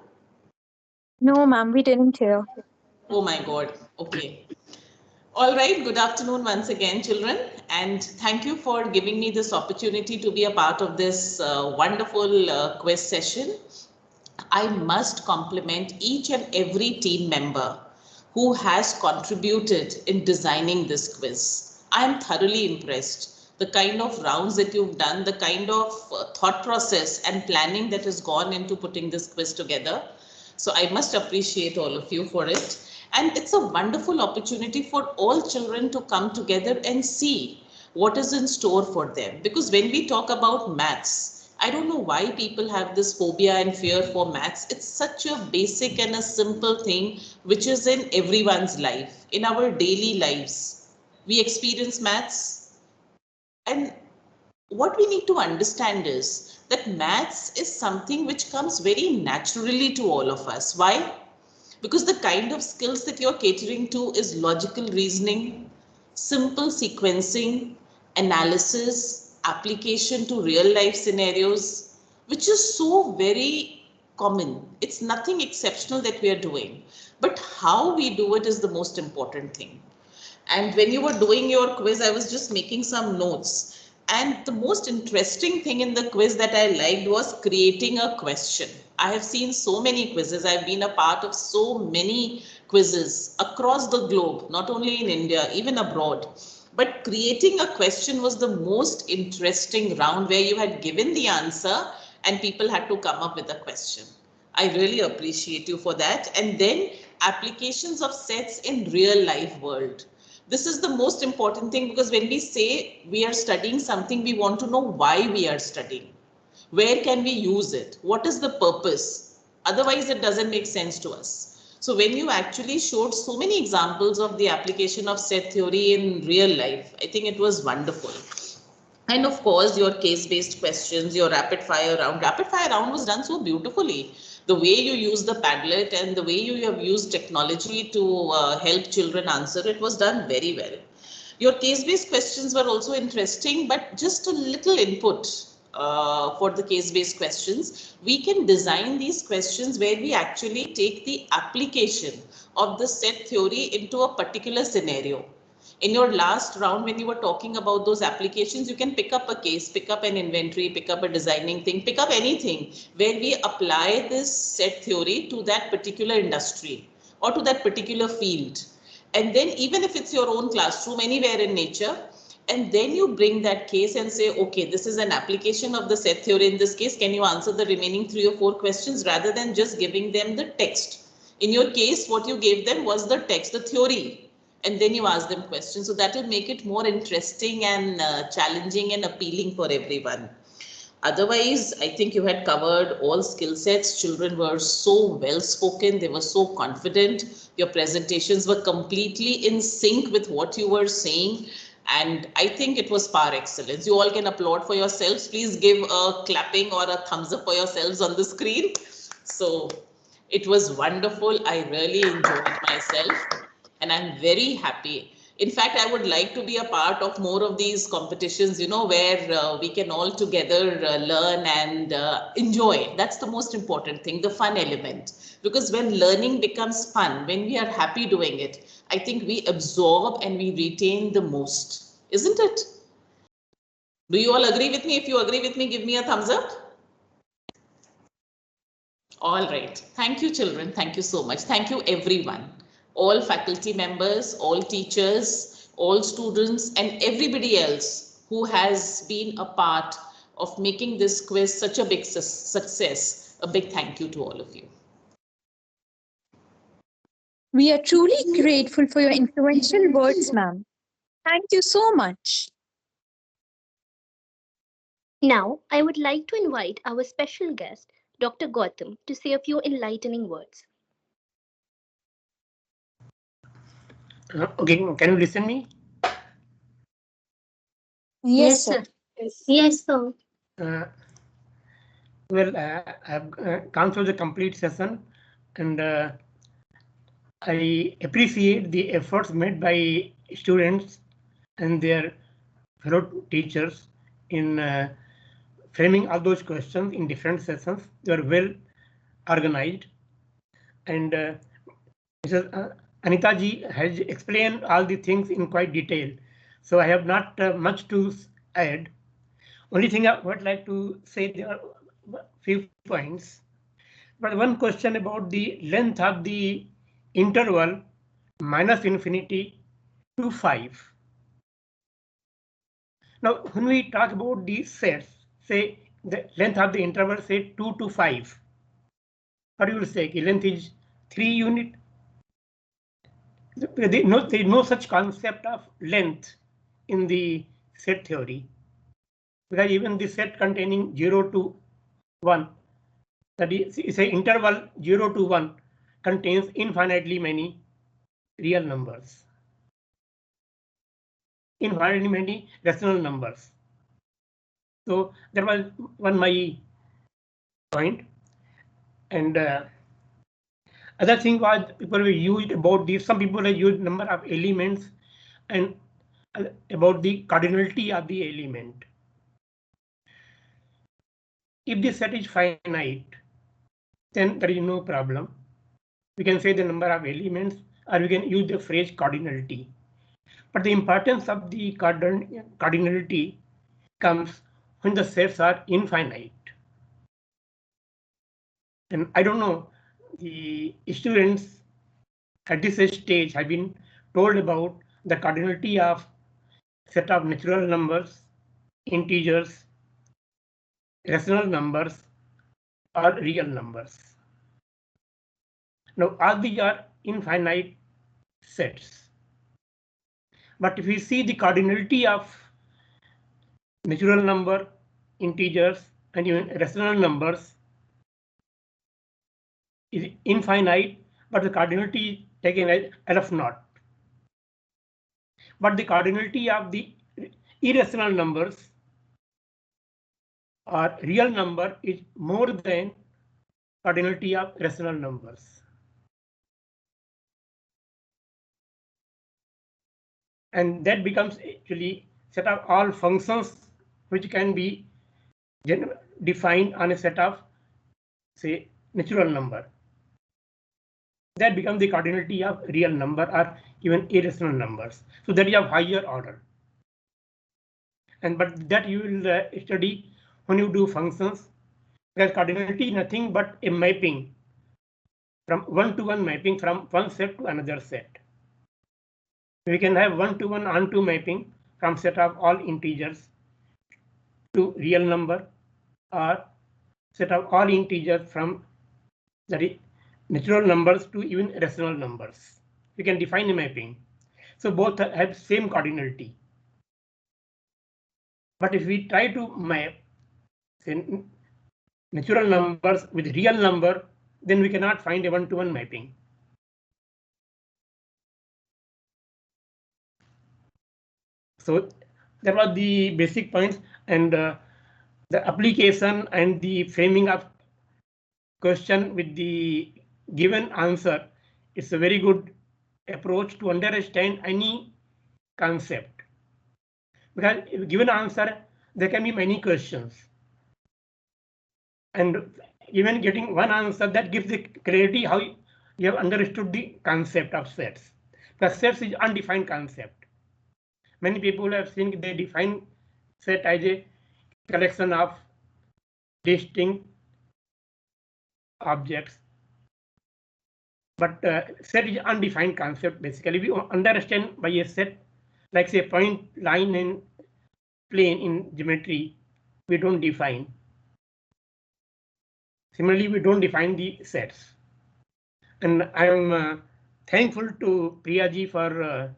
No, ma'am, we didn't hear. Oh my God. Okay. All right. Good afternoon once again, children. And thank you for giving me this opportunity to be a part of this wonderful quiz session. I must compliment each and every team member who has contributed in designing this quiz. I am thoroughly impressed. The kind of rounds that you've done, the kind of thought process and planning that has gone into putting this quiz together. So I must appreciate all of you for it. And it's a wonderful opportunity for all children to come together and see what is in store for them. Because when we talk about maths, I don't know why people have this phobia and fear for maths. It's such a basic and a simple thing which is in everyone's life, in our daily lives. We experience maths, and what we need to understand is that maths is something which comes very naturally to all of us. Why? Because the kind of skills that you're catering to is logical reasoning, simple sequencing, analysis, application to real life scenarios, which is so very common. It's nothing exceptional that we are doing, but how we do it is the most important thing. And when you were doing your quiz, I was just making some notes. And the most interesting thing in the quiz that I liked was creating a question. I have seen so many quizzes. I've been a part of so many quizzes across the globe, not only in India, even abroad. But creating a question was the most interesting round, where you had given the answer and people had to come up with a question. I really appreciate you for that. And then applications of sets in real life world. This is the most important thing, because when we say we are studying something, we want to know why we are studying. Where can we use it? What is the purpose? Otherwise, it doesn't make sense to us. So when you actually showed so many examples of the application of set theory in real life, I think it was wonderful. And of course, your case-based questions, your rapid-fire round was done so beautifully. The way you use the Padlet and the way you have used technology to help children answer it was done very well. Your case-based questions were also interesting, but just a little input for the case-based questions. We can design these questions where we actually take the application of the set theory into a particular scenario. In your last round, when you were talking about those applications, you can pick up a case, pick up an inventory, pick up a designing thing, pick up anything where we apply this set theory to that particular industry or to that particular field. And then even if it's your own classroom, anywhere in nature, and then you bring that case and say, okay, this is an application of the set theory in this case. Can you answer the remaining 3 or 4 questions, rather than just giving them the text? In your case, what you gave them was the text, the theory, and then you ask them questions. So that will make it more interesting and challenging and appealing for everyone. Otherwise, I think you had covered all skill sets. Children were so well spoken. They were so confident. Your presentations were completely in sync with what you were saying. And I think it was par excellence. You all can applaud for yourselves. Please give a clapping or a thumbs up for yourselves on the screen. So it was wonderful. I really enjoyed myself, and I'm very happy. In fact, I would like to be a part of more of these competitions, where we can all together learn and enjoy. That's the most important thing, the fun element. Because when learning becomes fun, when we are happy doing it, I think we absorb and we retain the most, isn't it? Do you all agree with me? If you agree with me, give me a thumbs up. All right. Thank you, children. Thank you so much. Thank you, everyone. All faculty members, all teachers, all students, and everybody else who has been a part of making this quiz such a big success. A big thank you to all of you. We are truly grateful for your influential words, ma'am. Thank you so much. Now, I would like to invite our special guest, Dr. Gautam, to say a few enlightening words. Okay, can you listen me? Yes, sir. Yes, sir. Well, I've gone through the complete session, and I appreciate the efforts made by students and their fellow teachers in framing all those questions in different sessions. They are well organized, and Mrs. Anita ji has explained all the things in quite detail. So I have not much to add. Only thing I would like to say, there are few points. But one question about the length of the interval minus infinity to 5. Now, when we talk about these sets, say the length of the interval, say 2 to 5. What do you say? The length is 3 unit. There is no such concept of length in the set theory, because even the set containing 0 to 1, that is a interval 0 to 1, contains infinitely many real numbers, infinitely many rational numbers. So that was one my point. And other thing was people were used about these. Some people have used number of elements and about the cardinality of the element. If the set is finite, then there is no problem. We can say the number of elements, or we can use the phrase cardinality. But the importance of the cardinality comes when the sets are infinite. And I don't know, the students at this stage have been told about the cardinality of set of natural numbers, integers, rational numbers, or real numbers. Now all these are infinite sets. But if we see the cardinality of natural number, integers, and even rational numbers is infinite, but the cardinality is taken as of naught. But the cardinality of the irrational numbers or real number is more than cardinality of rational numbers. And that becomes actually set of all functions which can be defined on a set of, say, natural number. That becomes the cardinality of real number or even irrational numbers. So that is of higher order. And but that you will study when you do functions, because cardinality is nothing but a mapping from one-to-one mapping from one set to another set. We can have one-to-one onto mapping from set of all integers to real number, or set of all integers from the natural numbers to even rational numbers. We can define a mapping. So both have same cardinality. But if we try to map, say, natural numbers with real number, then we cannot find a one-to-one mapping. So that was the basic points, and the application and the framing of question with the given answer is a very good approach to understand any concept. Because if given answer, there can be many questions. And even getting one answer, that gives the clarity how you have understood the concept of sets. The sets is undefined concept. Many people have seen they define set as a collection of distinct objects. But set is undefined concept. Basically, we understand by a set, like say point, line, and plane in geometry, we don't define. Similarly, we don't define the sets. And I am thankful to Priya ji for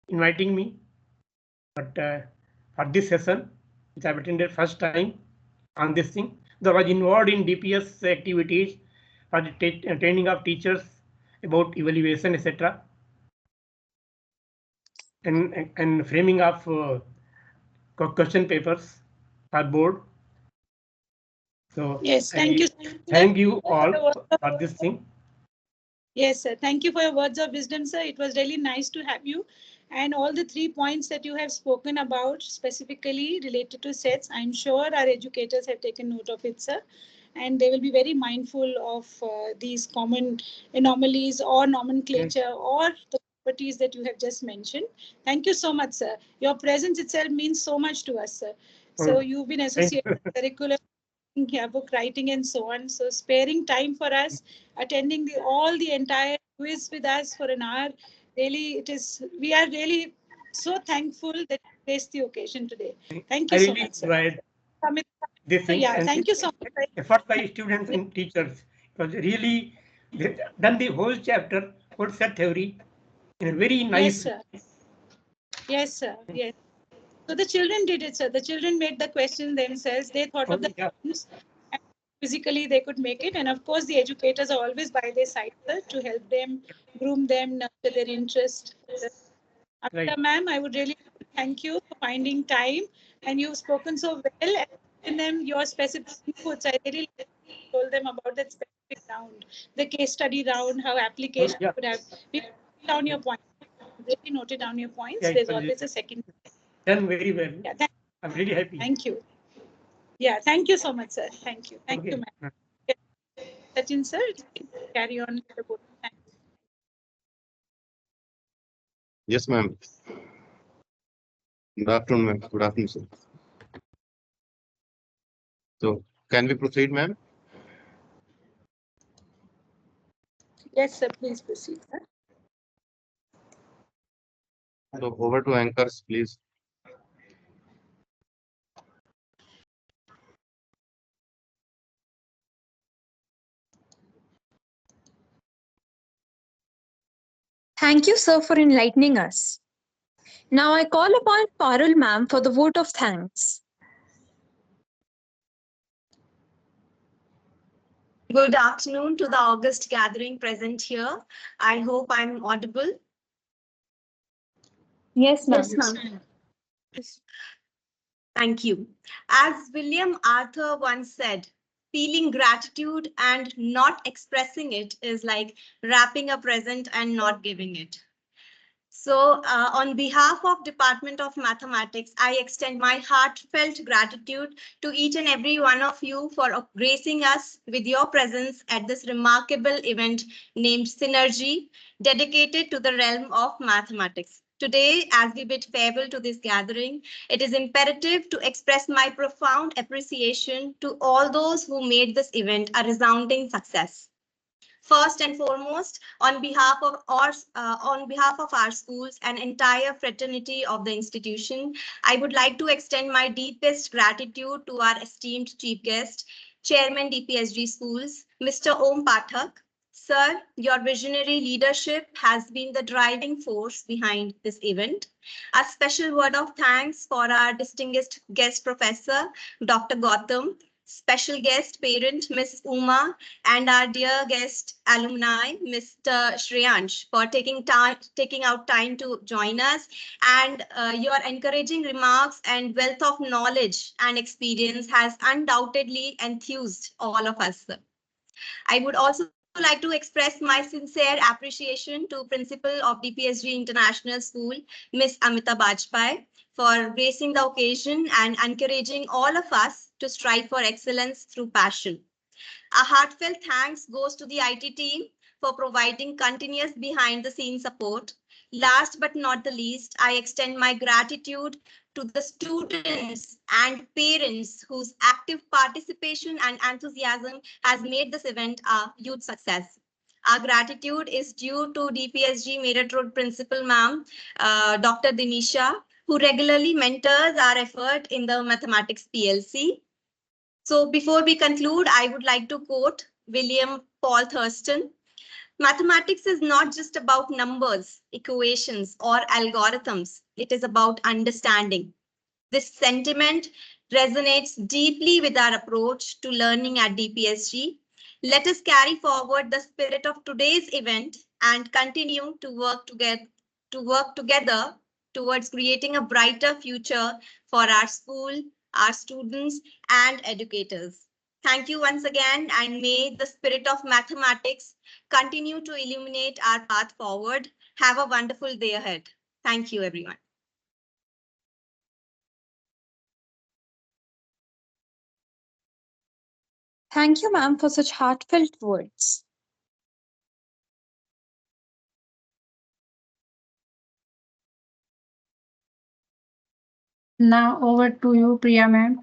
inviting me. But for this session, which I've attended first time on this thing, I was involved in DPS activities for the training of teachers about evaluation, etc., and framing of question papers for board. So yes, thank you. Thank you all for this thing. Yes, sir. Thank you for your words of wisdom, sir. It was really nice to have you. And all the 3 points that you have spoken about, specifically related to sets, I'm sure our educators have taken note of it, sir. And they will be very mindful of these common anomalies or nomenclature or the properties that you have just mentioned. Thank you so much, sir. Your presence itself means so much to us, sir. So you've been associated with curriculum, book writing, and so on. So sparing time for us, attending the entire quiz with us for an hour. Really, we are really so thankful that you graced the occasion today. Thank you so much, sir. This thing, yeah, thank you so much. Effort by students and teachers. It was really done the whole chapter, whole set theory in a very nice. Yes, sir. Yes, sir. Yes. So the children did it, sir. The children made the question themselves. They thought of the questions, and physically they could make it. And of course, the educators are always by their side, sir, to help them, groom them, nurture their interest. Amita, ma'am, I would really like to thank you for finding time, and you've spoken so well and given them your specific inputs. I really told them about that specific round, the case study round, how application would have. We noted down your points. Really noted down your points. Yeah, There's always a second. Done very well. Yeah, I'm really happy. Thank you. Yeah, thank you so much, sir. Thank you. Thank you, ma'am. Sachin, sir, carry on with the board. Thank you. Yes, ma'am. Good afternoon, ma'am. Good afternoon, sir. So, can we proceed, ma'am? Yes, sir. Please proceed, sir. So, over to anchors, please. Thank you, sir, for enlightening us. Now I call upon Parul ma'am for the vote of thanks. Good afternoon to the August gathering present here. I hope I'm audible. Yes, ma'am. Yes, ma'am. Thank you. As William Arthur once said, feeling gratitude and not expressing it is like wrapping a present and not giving it. So on behalf of Department of Mathematics, I extend my heartfelt gratitude to each and every one of you for gracing us with your presence at this remarkable event named Synergy, dedicated to the realm of mathematics. Today, as we bid farewell to this gathering, it is imperative to express my profound appreciation to all those who made this event a resounding success. First and foremost, on behalf of our schools and entire fraternity of the institution, I would like to extend my deepest gratitude to our esteemed chief guest, Chairman DPSG Schools, Mr. Om Pathak. Sir, your visionary leadership has been the driving force behind this event. A special word of thanks for our distinguished guest professor, Dr. Gautam, special guest parent, Ms. Uma, and our dear guest alumni, Mr. Shreyansh, for taking out time to join us, and your encouraging remarks and wealth of knowledge and experience has undoubtedly enthused all of us. I would also like to express my sincere appreciation to Principal of DPSG International School, Ms. Amita Bajpai, for gracing the occasion and encouraging all of us to strive for excellence through passion. A heartfelt thanks goes to the IT team for providing continuous behind-the-scenes support. Last but not the least, I extend my gratitude to the students and parents whose active participation and enthusiasm has made this event a huge success. Our gratitude is due to DPSG Meerut Road Principal Ma'am, Dr. Dinisha, who regularly mentors our effort in the Mathematics PLC. So before we conclude, I would like to quote William Paul Thurston. Mathematics is not just about numbers, equations, or algorithms. It is about understanding. This sentiment resonates deeply with our approach to learning at DPSG. Let us carry forward the spirit of today's event and continue to work together towards creating a brighter future for our school, our students, and educators. Thank you once again, and may the spirit of mathematics continue to illuminate our path forward. Have a wonderful day ahead. Thank you, everyone. Thank you, ma'am, for such heartfelt words. Now over to you, Priya ma'am.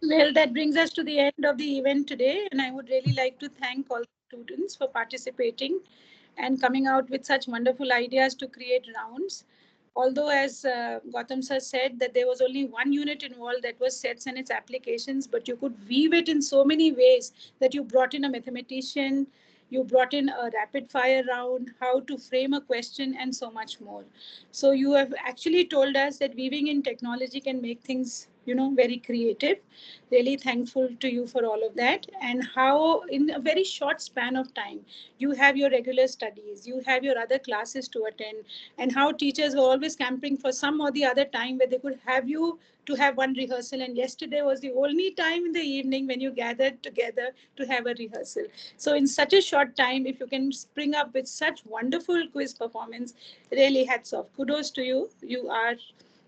Well, that brings us to the end of the event today, and I would really like to thank all students for participating and coming out with such wonderful ideas to create rounds. Although, as Gautam sir said, that there was only one unit involved, that was sets and its applications, but you could weave it in so many ways that you brought in a mathematician, You brought in a rapid fire round, how to frame a question, and so much more. So you have actually told us that weaving in technology can make things, very creative. Really thankful to you for all of that. And how in a very short span of time, you have your regular studies, you have your other classes to attend, and how teachers were always camping for some or the other time where they could have you to have one rehearsal. And yesterday was the only time in the evening when you gathered together to have a rehearsal. So in such a short time, if you can spring up with such wonderful quiz performance, really hats off. Kudos to you.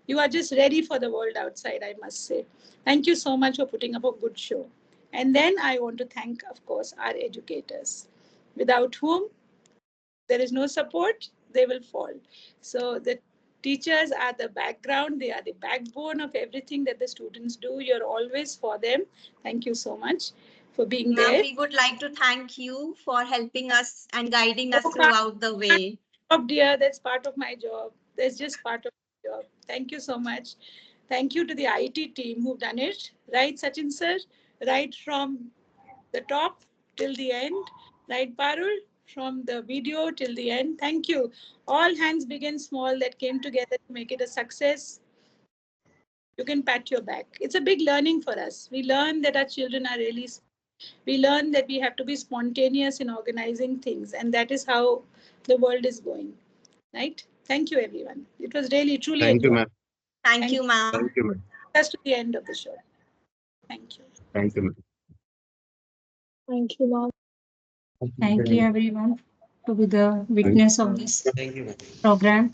You are just ready for the world outside, I must say. Thank you so much for putting up a good show. And then I want to thank, of course, our educators, without whom there is no support, they will fall. So the teachers are the background, they are the backbone of everything that the students do. You're always for them. Thank you so much for being there. We would like to thank you for helping us and guiding us throughout the way. Dear, that's part of my job. That's just part of my job. Thank you so much. Thank you to the IT team who've done it. Right, Sachin sir? Right from the top till the end. Right, Parul? From the video till the end. Thank you. All hands big and small that came together to make it a success. You can pat your back. It's a big learning for us. We learn that our children are really, we learn that we have to be spontaneous in organizing things. And that is how the world is going. Right? Thank you, everyone. It was really, truly Thank you, enjoyable. ma'am. Thank you, ma'am. Thank you, ma'am. That's to the end of the show. Thank you. Thank you, ma'am. Thank you, ma'am. Thank you, everyone, to be the witness of this program.